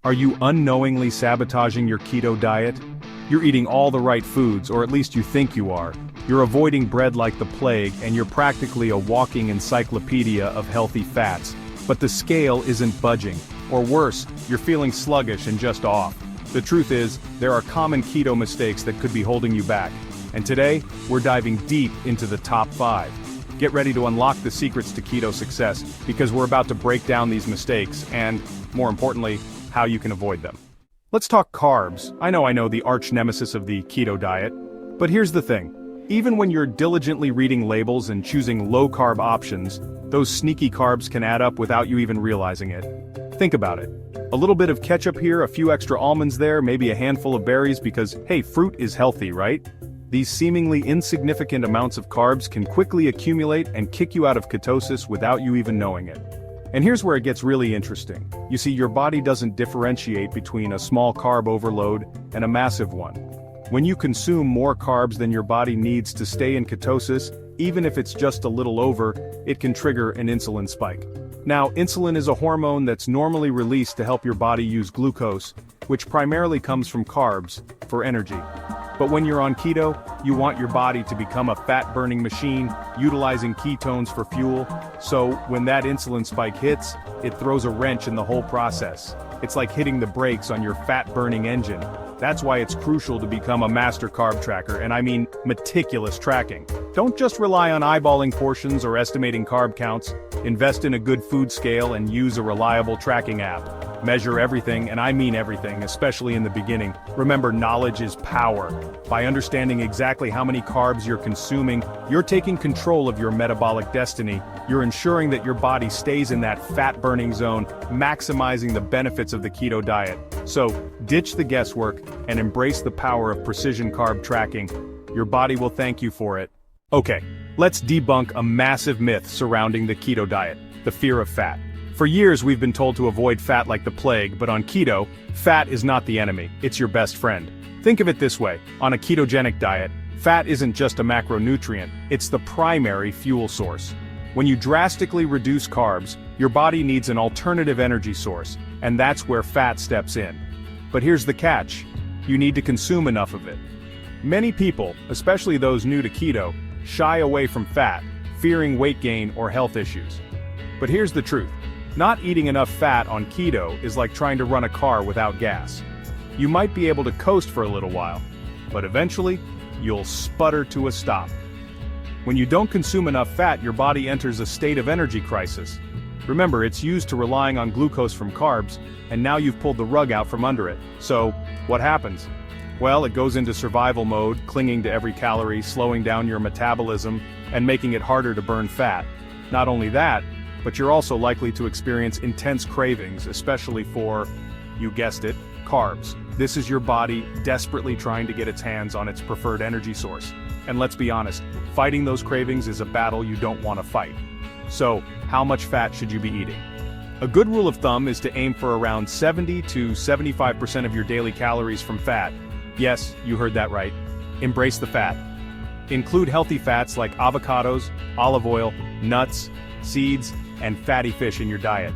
Are you unknowingly sabotaging your keto diet? You're eating all the right foods, or at least you think you are. You're avoiding bread like the plague, and you're practically a walking encyclopedia of healthy fats. But the scale isn't budging. Or worse, you're feeling sluggish and just off. The truth is, there are common keto mistakes that could be holding you back. And today, we're diving deep into the top 5. Get ready to unlock the secrets to keto success, because we're about to break down these mistakes and, more importantly, how you can avoid them. Let's talk carbs. I know, the arch nemesis of the keto diet. But here's the thing. Even when you're diligently reading labels and choosing low-carb options, those sneaky carbs can add up without you even realizing it. Think about it. A little bit of ketchup here, a few extra almonds there, maybe a handful of berries because, hey, fruit is healthy, right? These seemingly insignificant amounts of carbs can quickly accumulate and kick you out of ketosis without you even knowing it. And here's where it gets really interesting. You see, your body doesn't differentiate between a small carb overload and a massive one. When you consume more carbs than your body needs to stay in ketosis, even if it's just a little over, it can trigger an insulin spike. Now, insulin is a hormone that's normally released to help your body use glucose, which primarily comes from carbs, for energy. But when you're on keto, you want your body to become a fat-burning machine, utilizing ketones for fuel. So, when that insulin spike hits, it throws a wrench in the whole process. It's like hitting the brakes on your fat-burning engine. That's why it's crucial to become a master carb tracker, and I mean meticulous tracking. Don't just rely on eyeballing portions or estimating carb counts. Invest in a good food scale and use a reliable tracking app. Measure everything, and I mean everything, especially in the beginning. Remember, knowledge is power. By understanding exactly how many carbs you're consuming, you're taking control of your metabolic destiny. You're ensuring that your body stays in that fat-burning zone, maximizing the benefits of the keto diet. So, ditch the guesswork and embrace the power of precision carb tracking. Your body will thank you for it. Okay, let's debunk a massive myth surrounding the keto diet: the fear of fat. For years we've been told to avoid fat like the plague, but on keto, fat is not the enemy, it's your best friend. Think of it this way: on a ketogenic diet, fat isn't just a macronutrient, it's the primary fuel source. When you drastically reduce carbs, your body needs an alternative energy source, and that's where fat steps in. But here's the catch: you need to consume enough of it. Many people, especially those new to keto, shy away from fat, fearing weight gain or health issues. But here's the truth. Not eating enough fat on keto is like trying to run a car without gas. You might be able to coast for a little while, but eventually, you'll sputter to a stop. When you don't consume enough fat, your body enters a state of energy crisis. Remember, it's used to relying on glucose from carbs, and now you've pulled the rug out from under it. So, what happens? Well, it goes into survival mode, clinging to every calorie, slowing down your metabolism, and making it harder to burn fat. Not only that, but you're also likely to experience intense cravings, especially for, you guessed it, carbs. This is your body desperately trying to get its hands on its preferred energy source. And let's be honest, fighting those cravings is a battle you don't want to fight. So, how much fat should you be eating? A good rule of thumb is to aim for around 70 to 75% of your daily calories from fat. Yes, you heard that right. Embrace the fat. Include healthy fats like avocados, olive oil, nuts, seeds, and fatty fish in your diet.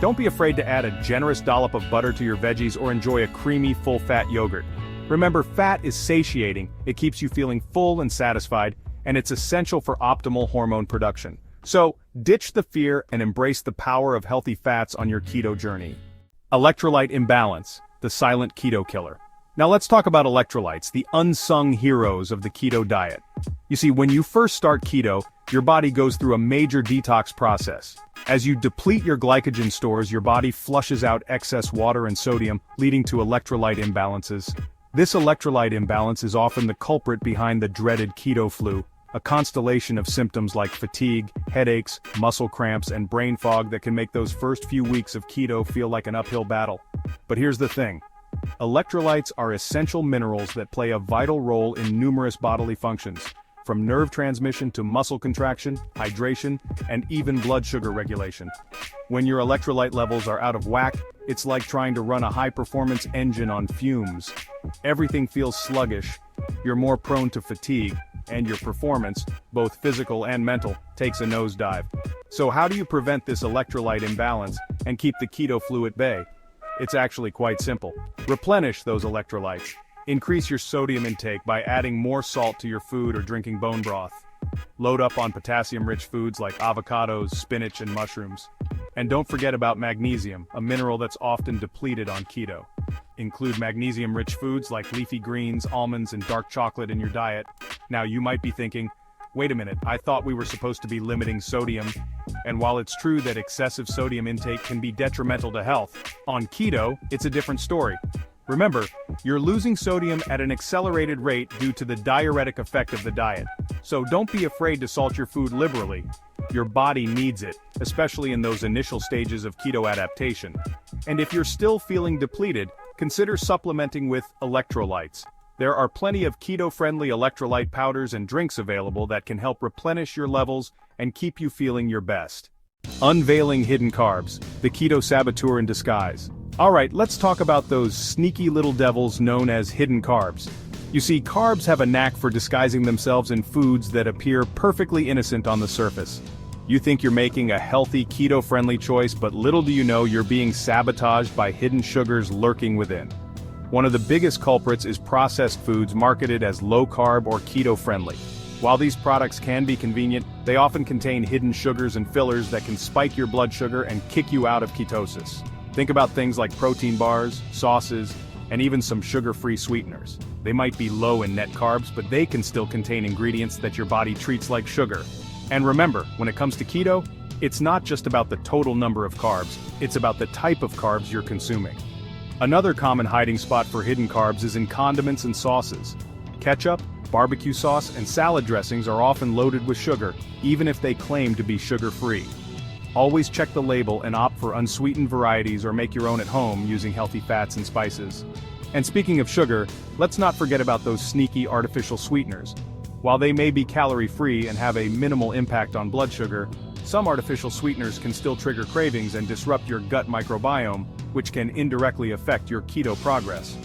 Don't be afraid to add a generous dollop of butter to your veggies or enjoy a creamy, full-fat yogurt. Remember, fat is satiating, it keeps you feeling full and satisfied, and it's essential for optimal hormone production. So, ditch the fear and embrace the power of healthy fats on your keto journey. Electrolyte imbalance, the silent keto killer. Now let's talk about electrolytes, the unsung heroes of the keto diet. You see, when you first start keto, your body goes through a major detox process. As you deplete your glycogen stores, your body flushes out excess water and sodium, leading to electrolyte imbalances. This electrolyte imbalance is often the culprit behind the dreaded keto flu, a constellation of symptoms like fatigue, headaches, muscle cramps, and brain fog that can make those first few weeks of keto feel like an uphill battle. But here's the thing. Electrolytes are essential minerals that play a vital role in numerous bodily functions, from nerve transmission to muscle contraction, hydration, and even blood sugar regulation. When your electrolyte levels are out of whack, it's like trying to run a high-performance engine on fumes. Everything feels sluggish, you're more prone to fatigue, and your performance, both physical and mental, takes a nosedive. So how do you prevent this electrolyte imbalance and keep the keto flu at bay? It's actually quite simple. Replenish those electrolytes. Increase your sodium intake by adding more salt to your food or drinking bone broth. Load up on potassium-rich foods like avocados, spinach, and mushrooms. And don't forget about magnesium, a mineral that's often depleted on keto. Include magnesium-rich foods like leafy greens, almonds, and dark chocolate in your diet. Now you might be thinking, wait a minute, I thought we were supposed to be limiting sodium. And while it's true that excessive sodium intake can be detrimental to health, on keto, it's a different story. Remember, you're losing sodium at an accelerated rate due to the diuretic effect of the diet. So don't be afraid to salt your food liberally. Your body needs it, especially in those initial stages of keto adaptation. And if you're still feeling depleted, consider supplementing with electrolytes. There are plenty of keto-friendly electrolyte powders and drinks available that can help replenish your levels and keep you feeling your best. Unveiling hidden carbs, the keto saboteur in disguise. Alright, let's talk about those sneaky little devils known as hidden carbs. You see, carbs have a knack for disguising themselves in foods that appear perfectly innocent on the surface. You think you're making a healthy, keto-friendly choice, but little do you know you're being sabotaged by hidden sugars lurking within. One of the biggest culprits is processed foods marketed as low-carb or keto-friendly. While these products can be convenient, they often contain hidden sugars and fillers that can spike your blood sugar and kick you out of ketosis. Think about things like protein bars, sauces, and even some sugar-free sweeteners. They might be low in net carbs, but they can still contain ingredients that your body treats like sugar. And remember, when it comes to keto, it's not just about the total number of carbs, it's about the type of carbs you're consuming. Another common hiding spot for hidden carbs is in condiments and sauces. Ketchup, barbecue sauce, and salad dressings are often loaded with sugar, even if they claim to be sugar-free. Always check the label and opt for unsweetened varieties or make your own at home using healthy fats and spices. And speaking of sugar, let's not forget about those sneaky artificial sweeteners. While they may be calorie-free and have a minimal impact on blood sugar, some artificial sweeteners can still trigger cravings and disrupt your gut microbiome, which can indirectly affect your keto progress.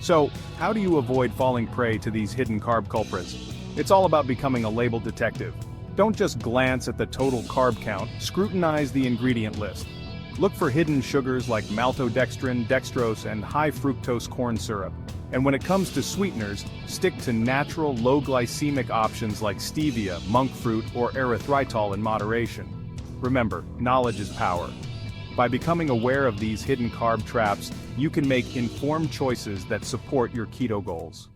So, how do you avoid falling prey to these hidden carb culprits? It's all about becoming a label detective. Don't just glance at the total carb count, scrutinize the ingredient list. Look for hidden sugars like maltodextrin, dextrose, and high fructose corn syrup. And when it comes to sweeteners, stick to natural, low-glycemic options like stevia, monk fruit, or erythritol in moderation. Remember, knowledge is power. By becoming aware of these hidden carb traps, you can make informed choices that support your keto goals.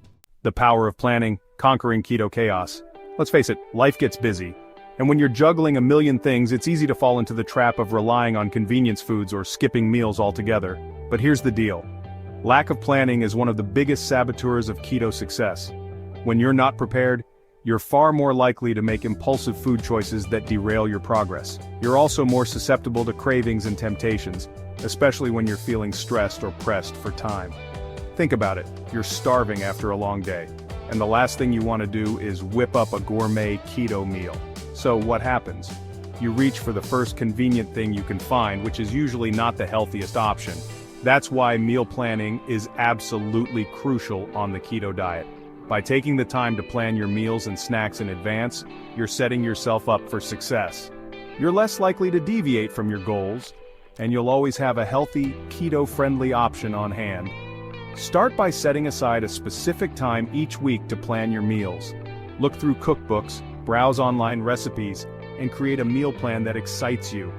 The power of planning, conquering keto chaos. Let's face it, life gets busy. And when you're juggling a million things, it's easy to fall into the trap of relying on convenience foods or skipping meals altogether. But here's the deal. Lack of planning is one of the biggest saboteurs of keto success. When you're not prepared, you're far more likely to make impulsive food choices that derail your progress. You're also more susceptible to cravings and temptations, especially when you're feeling stressed or pressed for time. Think about it, you're starving after a long day, and the last thing you want to do is whip up a gourmet keto meal. So what happens? You reach for the first convenient thing you can find, which is usually not the healthiest option. That's why meal planning is absolutely crucial on the keto diet. By taking the time to plan your meals and snacks in advance, you're setting yourself up for success. You're less likely to deviate from your goals, and you'll always have a healthy, keto-friendly option on hand. Start by setting aside a specific time each week to plan your meals. Look through cookbooks, browse online recipes, and create a meal plan that excites you.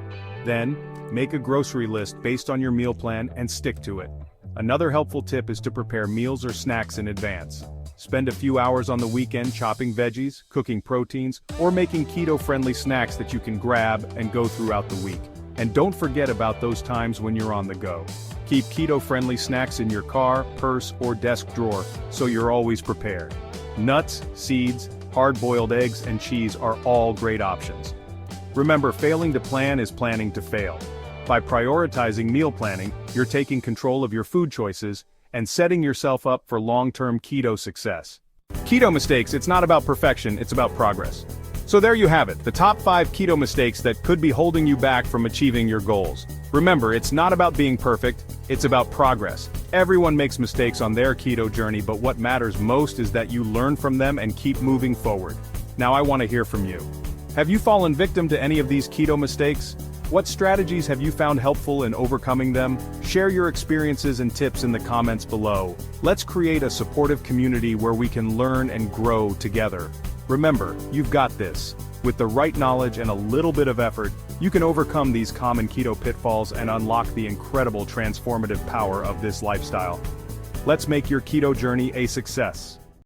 Then, make a grocery list based on your meal plan and stick to it. Another helpful tip is to prepare meals or snacks in advance. Spend a few hours on the weekend chopping veggies, cooking proteins, or making keto-friendly snacks that you can grab and go throughout the week. And don't forget about those times when you're on the go. Keep keto-friendly snacks in your car, purse, or desk drawer so you're always prepared. Nuts, seeds, hard-boiled eggs, and cheese are all great options. Remember, failing to plan is planning to fail. By prioritizing meal planning, you're taking control of your food choices and setting yourself up for long-term keto success. Keto mistakes, it's not about perfection, it's about progress. So there you have it, the top 5 keto mistakes that could be holding you back from achieving your goals. Remember, it's not about being perfect, it's about progress. Everyone makes mistakes on their keto journey, but what matters most is that you learn from them and keep moving forward. Now I want to hear from you. Have you fallen victim to any of these keto mistakes? What strategies have you found helpful in overcoming them? Share your experiences and tips in the comments below. Let's create a supportive community where we can learn and grow together. Remember, you've got this. With the right knowledge and a little bit of effort, you can overcome these common keto pitfalls and unlock the incredible transformative power of this lifestyle. Let's make your keto journey a success.